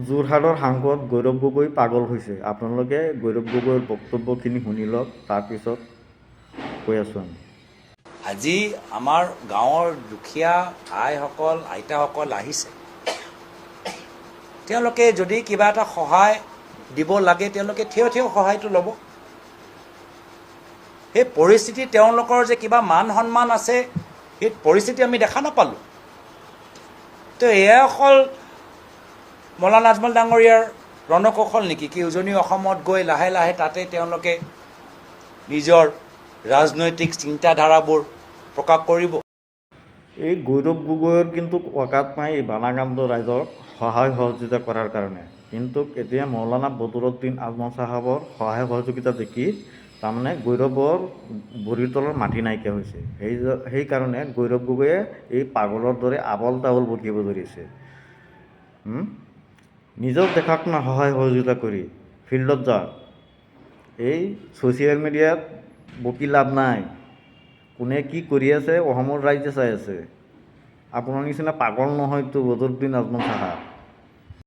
যোৰহাটৰ সাংসদ গৌৰৱ গগৈ পাগল হৈছে। আপোনালোকে গৌৰৱ গগৈৰ বক্তব্যখিনি শুনি লওক, তাৰপিছত কৈ আছোঁ আমি। আজি আমাৰ গাঁৱৰ দুখীয়া আইসকল আইতাসকল আহিছে। তেওঁলোকে যদি কিবা এটা সহায় দিব লাগে তেওঁলোকে থিয় থিয় সহায়টো ল'ব। সেই পৰিস্থিতি তেওঁলোকৰ যে কিবা মান সন্মান আছে সেই পৰিস্থিতি আমি দেখা নাপালোঁ। তো এয়া অকল মৌলানা আজমল ডাঙৰীয়াৰ ৰণকৌশল নেকি কি উজনি অসমত গৈ লাহে লাহে তাতে তেওঁলোকে নিজৰ ৰাজনৈতিক চিন্তাধাৰাবোৰ প্ৰকাশ কৰিব। এই গৌৰৱ গগৈৰ কিন্তু অকাত নাই এই বালাকান্দ ৰাইজক সহায় সহযোগিতা কৰাৰ কাৰণে। কিন্তু এতিয়া মৌলানা বদৰুদ্দিন আজমল চাহাবৰ সহায় সহযোগিতা দেখি তাৰমানে গৌৰৱৰ ভৰিৰ তলৰ মাটি নাইকিয়া হৈছে। সেইকাৰণে গৌৰৱ গগৈয়ে এই পাগলৰ দৰে আবল তাবল বকিব ধৰিছে। নিজক দেখাক না সহায় সহযোগিতা কৰি ফিল্ডত যাওক। এই ছ'চিয়েল মিডিয়াত বকি লাভ নাই। কোনে কি কৰি আছে অসমৰ ৰাইজে চাই আছে। আপোনাৰ নিচিনা পাগল নহয়তো বদৰুদ্দিন আজমল চাহা।